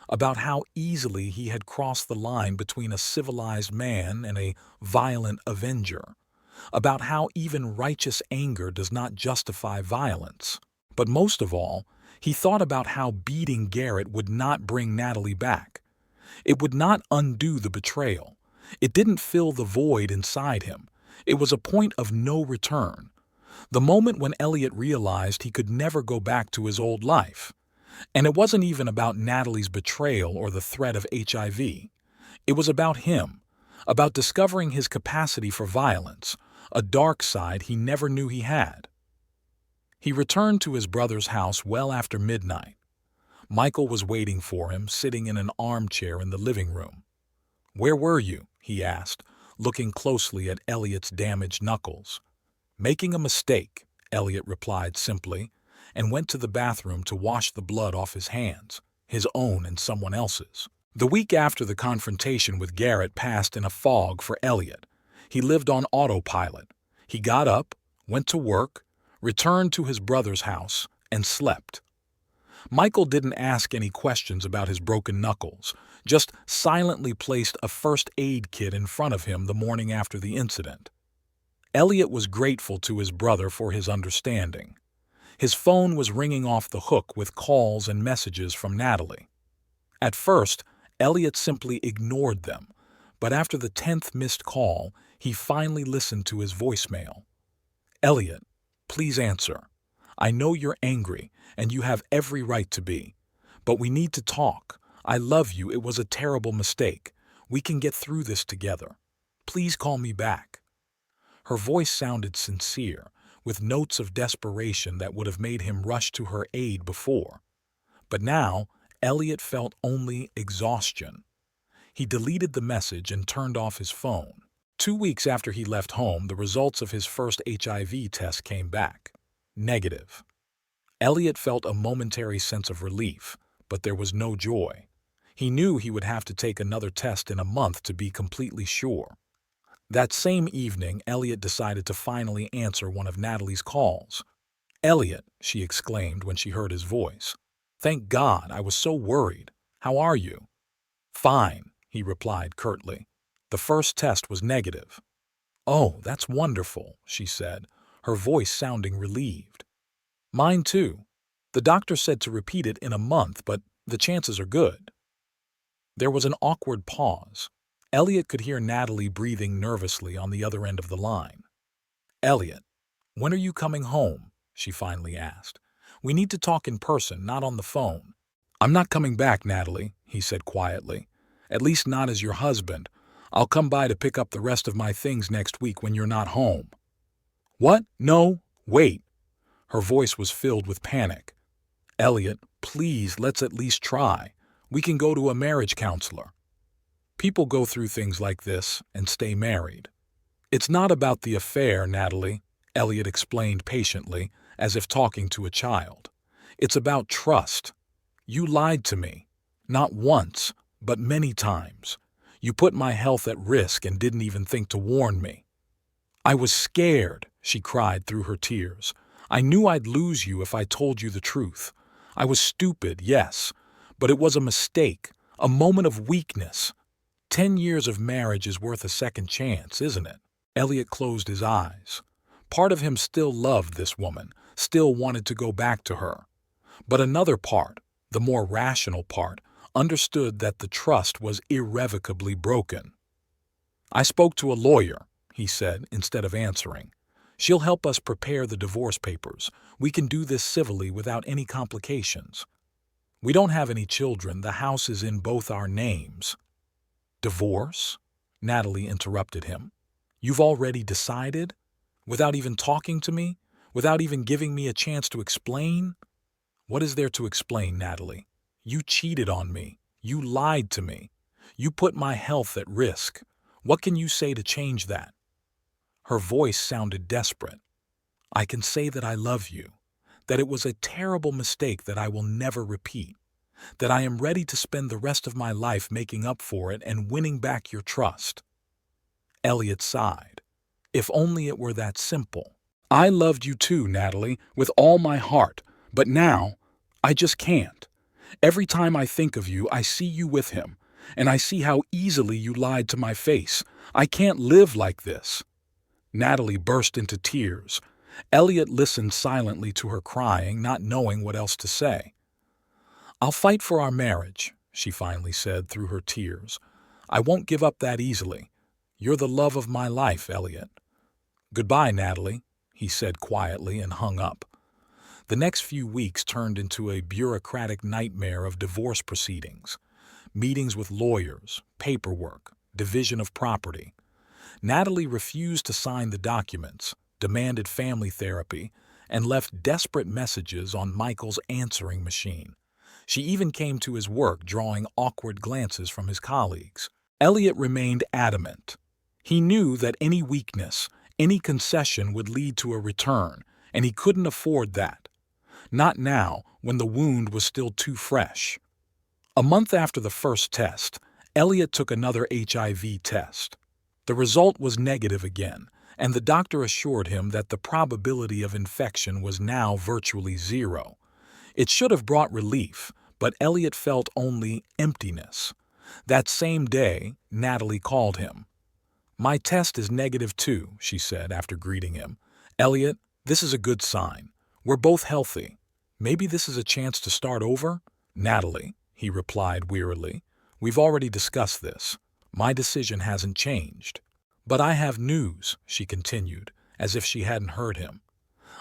about how easily he had crossed the line between a civilized man and a violent avenger, about how even righteous anger does not justify violence. But most of all, he thought about how beating Garrett would not bring Natalie back. It would not undo the betrayal. It didn't fill the void inside him. It was a point of no return. The moment when Elliot realized he could never go back to his old life. And it wasn't even about Natalie's betrayal or the threat of HIV. It was about him, about discovering his capacity for violence, a dark side he never knew he had. He returned to his brother's house well after midnight. Michael was waiting for him, sitting in an armchair in the living room. "Where were you?" he asked, looking closely at Elliot's damaged knuckles. "Making a mistake," Elliot replied simply, and went to the bathroom to wash the blood off his hands, his own and someone else's. The week after the confrontation with Garrett passed in a fog for Elliot. He lived on autopilot. He got up, went to work, returned to his brother's house, and slept. Michael didn't ask any questions about his broken knuckles, just silently placed a first aid kit in front of him the morning after the incident. Elliot was grateful to his brother for his understanding. His phone was ringing off the hook with calls and messages from Natalie. At first, Elliot simply ignored them, but after the 10th missed call, he finally listened to his voicemail. "Elliot, please answer. I know you're angry, and you have every right to be. But we need to talk. I love you. It was a terrible mistake. We can get through this together. Please call me back." Her voice sounded sincere, with notes of desperation that would have made him rush to her aid before. But now, Elliot felt only exhaustion. He deleted the message and turned off his phone. 2 weeks after he left home, the results of his first HIV test came back. Negative. Elliot felt a momentary sense of relief, but there was no joy. He knew he would have to take another test in a month to be completely sure. That same evening, Elliot decided to finally answer one of Natalie's calls. "Elliot," she exclaimed when she heard his voice. "Thank God, I was so worried. How are you?" "Fine," he replied curtly. "The first test was negative." "Oh, that's wonderful," she said, her voice sounding relieved. "Mine too. The doctor said to repeat it in a month, but the chances are good." There was an awkward pause. Elliot could hear Natalie breathing nervously on the other end of the line. "Elliot, when are you coming home?" she finally asked. "We need to talk in person, not on the phone." "I'm not coming back, Natalie," he said quietly. "At least not as your husband. I'll come by to pick up the rest of my things next week when you're not home." "What? No, wait." Her voice was filled with panic. "Elliot, please, let's at least try. We can go to a marriage counselor. People go through things like this and stay married." "It's not about the affair, Natalie," Elliot explained patiently, as if talking to a child. "It's about trust. You lied to me. Not once, but many times. You put my health at risk and didn't even think to warn me." "I was scared," she cried through her tears. "I knew I'd lose you if I told you the truth. I was stupid, yes, but it was a mistake, a moment of weakness. 10 years of marriage is worth a second chance, isn't it? Elliot closed his eyes. Part of him still loved this woman, still wanted to go back to her. But another part, the more rational part, understood that the trust was irrevocably broken. "I spoke to a lawyer," he said, instead of answering. "She'll help us prepare the divorce papers. We can do this civilly without any complications. We don't have any children. The house is in both our names." "Divorce?" Natalie interrupted him. "You've already decided? Without even talking to me? Without even giving me a chance to explain?" "What is there to explain, Natalie? You cheated on me. You lied to me. You put my health at risk. What can you say to change that?" Her voice sounded desperate. "I can say that I love you, that it was a terrible mistake that I will never repeat, that I am ready to spend the rest of my life making up for it and winning back your trust." Elliot sighed. If only it were that simple. "I loved you too, Natalie, with all my heart, but now I just can't. Every time I think of you, I see you with him, and I see how easily you lied to my face. I can't live like this." Natalie burst into tears. Elliot listened silently to her crying, not knowing what else to say. "I'll fight for our marriage," she finally said through her tears. "I won't give up that easily. You're the love of my life, Elliot." "Goodbye, Natalie," he said quietly and hung up. The next few weeks turned into a bureaucratic nightmare of divorce proceedings. Meetings with lawyers, paperwork, division of property. Natalie refused to sign the documents, demanded family therapy, and left desperate messages on Michael's answering machine. She even came to his work drawing awkward glances from his colleagues. Elliot remained adamant. He knew that any weakness, any concession would lead to a return, and he couldn't afford that. Not now, when the wound was still too fresh. A month after the first test, Elliot took another HIV test. The result was negative again, and the doctor assured him that the probability of infection was now virtually zero. It should have brought relief, but Elliot felt only emptiness. That same day, Natalie called him. "My test is negative too," she said after greeting him. "Elliot, this is a good sign. We're both healthy. Maybe this is a chance to start over?" "Natalie," he replied wearily, "we've already discussed this. My decision hasn't changed." "But I have news," she continued, as if she hadn't heard him.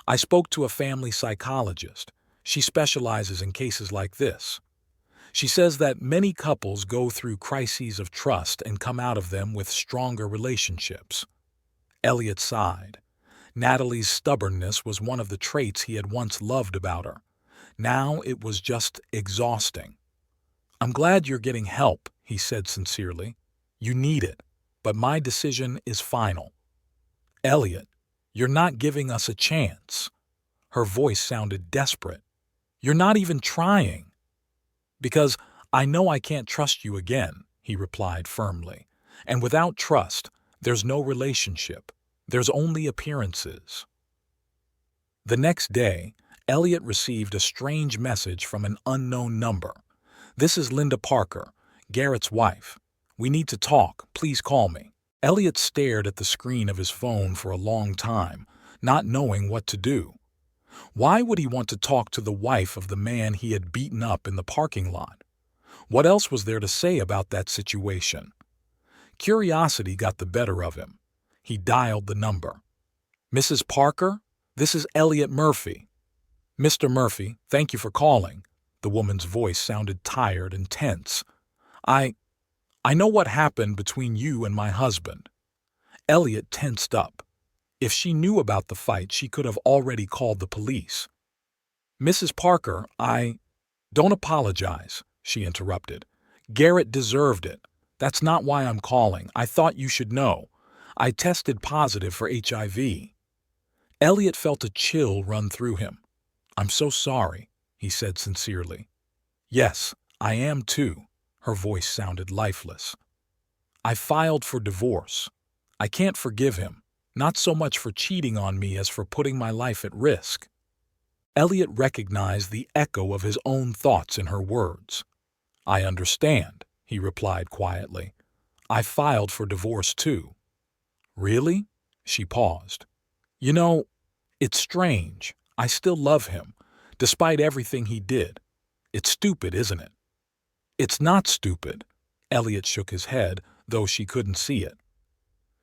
"I spoke to a family psychologist. She specializes in cases like this. She says that many couples go through crises of trust and come out of them with stronger relationships." Elliot sighed. Natalie's stubbornness was one of the traits he had once loved about her. Now it was just exhausting. "I'm glad you're getting help," he said sincerely. "You need it, but my decision is final." "Elliot, you're not giving us a chance." Her voice sounded desperate. "You're not even trying." "Because I know I can't trust you again," he replied firmly. "And without trust, there's no relationship. There's only appearances." The next day, Elliot received a strange message from an unknown number. "This is Linda Parker, Garrett's wife. We need to talk. Please call me." Elliot stared at the screen of his phone for a long time, not knowing what to do. Why would he want to talk to the wife of the man he had beaten up in the parking lot? What else was there to say about that situation? Curiosity got the better of him. He dialed the number. "Mrs. Parker, this is Elliot Murphy." "Mr. Murphy, thank you for calling." The woman's voice sounded tired and tense. I know what happened between you and my husband." Elliot tensed up. If she knew about the fight, she could have already called the police. "Mrs. Parker, Don't apologize," she interrupted. "Garrett deserved it. That's not why I'm calling. I thought you should know. I tested positive for HIV." Elliot felt a chill run through him. "I'm so sorry," he said sincerely. "Yes, I am too." Her voice sounded lifeless. "I filed for divorce. I can't forgive him, not so much for cheating on me as for putting my life at risk." Elliot recognized the echo of his own thoughts in her words. "I understand," he replied quietly. I filed for divorce too. Really? She paused. You know, it's strange. I still love him, despite everything he did. It's stupid, isn't it? It's not stupid. Elliot shook his head, though she couldn't see it.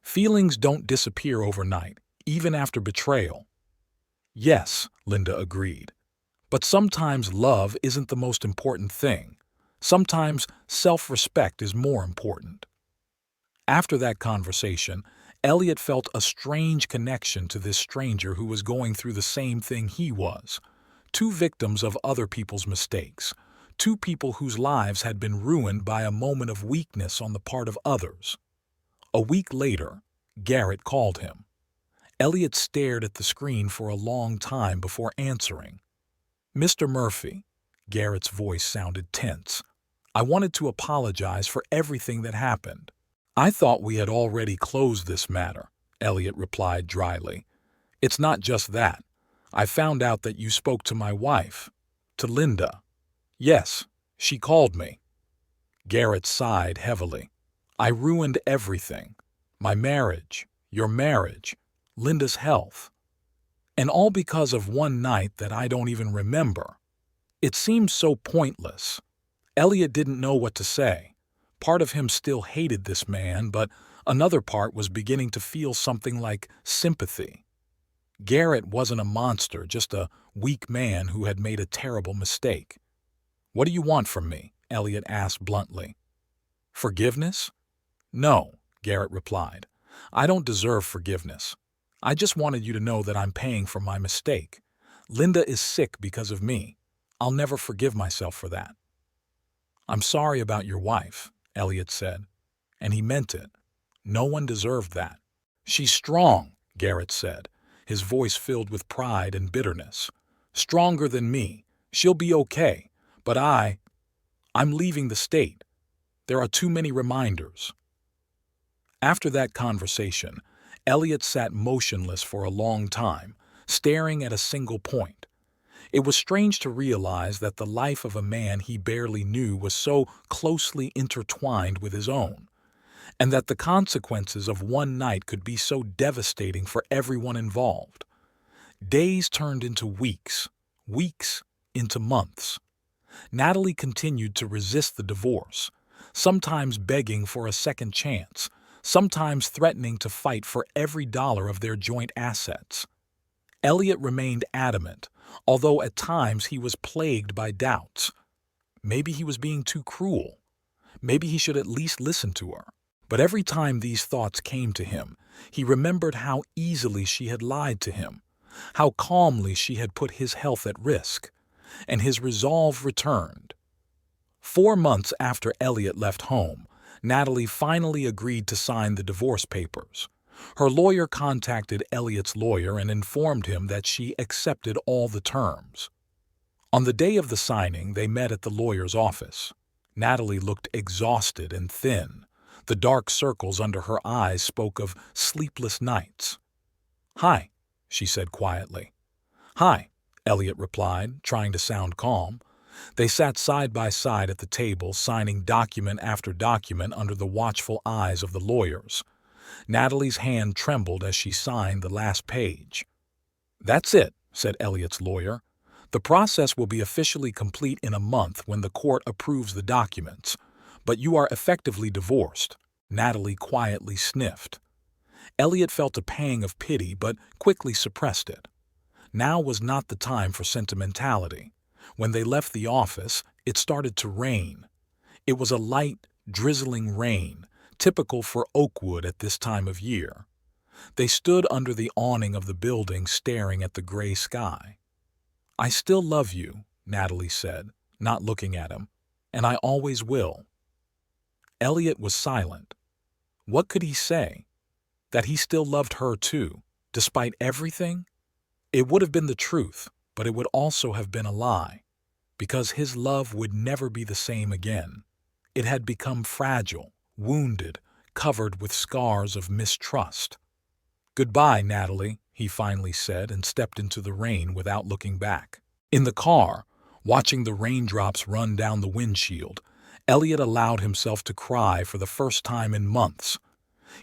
Feelings don't disappear overnight, even after betrayal. Yes, Linda agreed. But sometimes love isn't the most important thing. Sometimes self-respect is more important. After that conversation, Elliot felt a strange connection to this stranger who was going through the same thing he was. Two victims of other people's mistakes. Two people whose lives had been ruined by a moment of weakness on the part of others. A week later, Garrett called him. Elliot stared at the screen for a long time before answering. Mr. Murphy, Garrett's voice sounded tense. I wanted to apologize for everything that happened. I thought we had already closed this matter, Elliot replied dryly. It's not just that. I found out that you spoke to my wife, to Linda. Yes, she called me. Garrett sighed heavily. I ruined everything. My marriage, your marriage, Linda's health. And all because of one night that I don't even remember. It seemed so pointless. Elliot didn't know what to say. Part of him still hated this man, but another part was beginning to feel something like sympathy. Garrett wasn't a monster, just a weak man who had made a terrible mistake. What do you want from me? Elliot asked bluntly. Forgiveness? No, Garrett replied. I don't deserve forgiveness. I just wanted you to know that I'm paying for my mistake. Linda is sick because of me. I'll never forgive myself for that. I'm sorry about your wife, Elliot said, and he meant it. No one deserved that. She's strong, Garrett said, his voice filled with pride and bitterness. Stronger than me. She'll be okay. But I'm leaving the state. There are too many reminders. After that conversation, Elliot sat motionless for a long time, staring at a single point. It was strange to realize that the life of a man he barely knew was so closely intertwined with his own, and that the consequences of one night could be so devastating for everyone involved. Days turned into weeks, weeks into months. Natalie continued to resist the divorce, sometimes begging for a second chance, sometimes threatening to fight for every dollar of their joint assets. Elliot remained adamant, although at times he was plagued by doubts. Maybe he was being too cruel. Maybe he should at least listen to her. But every time these thoughts came to him, he remembered how easily she had lied to him, how calmly she had put his health at risk, and his resolve returned. 4 months after Elliot left home, Natalie finally agreed to sign the divorce papers. Her lawyer contacted Elliot's lawyer and informed him that she accepted all the terms. On the day of the signing, they met at the lawyer's office. Natalie looked exhausted and thin. The dark circles under her eyes spoke of sleepless nights. "Hi," she said quietly. "Hi," Elliot replied, trying to sound calm. They sat side by side at the table, signing document after document under the watchful eyes of the lawyers. Natalie's hand trembled as she signed the last page. "That's it," said Elliot's lawyer. "The process will be officially complete in a month when the court approves the documents. But you are effectively divorced." Natalie quietly sniffed. Elliot felt a pang of pity but quickly suppressed it. Now was not the time for sentimentality. When they left the office, it started to rain. It was a light, drizzling rain, typical for Oakwood at this time of year. They stood under the awning of the building staring at the gray sky. "I still love you," Natalie said, not looking at him, "and I always will." Elliot was silent. What could he say? That he still loved her too, despite everything? It would have been the truth, but it would also have been a lie, because his love would never be the same again. It had become fragile, wounded, covered with scars of mistrust. "Goodbye, Natalie," he finally said and stepped into the rain without looking back. In the car, watching the raindrops run down the windshield, Elliot allowed himself to cry for the first time in months.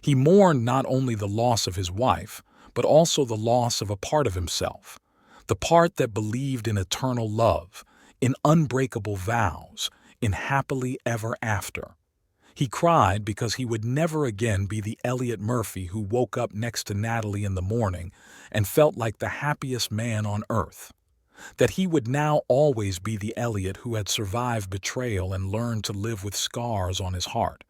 He mourned not only the loss of his wife, but also the loss of a part of himself, the part that believed in eternal love, in unbreakable vows, in happily ever after. He cried because he would never again be the Elliot Murphy who woke up next to Natalie in the morning and felt like the happiest man on earth. That he would now always be the Elliot who had survived betrayal and learned to live with scars on his heart.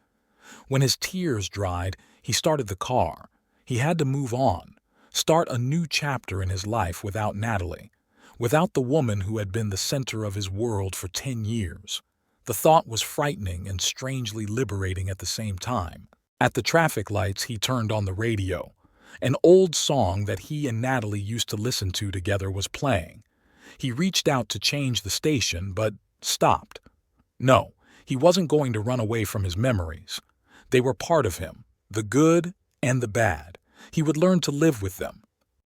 When his tears dried, he started the car. He had to move on, start a new chapter in his life without Natalie, without the woman who had been the center of his world for 10 years. The thought was frightening and strangely liberating at the same time. At the traffic lights, he turned on the radio. An old song that he and Natalie used to listen to together was playing. He reached out to change the station, but stopped. No, he wasn't going to run away from his memories. They were part of him, the good and the bad. He would learn to live with them,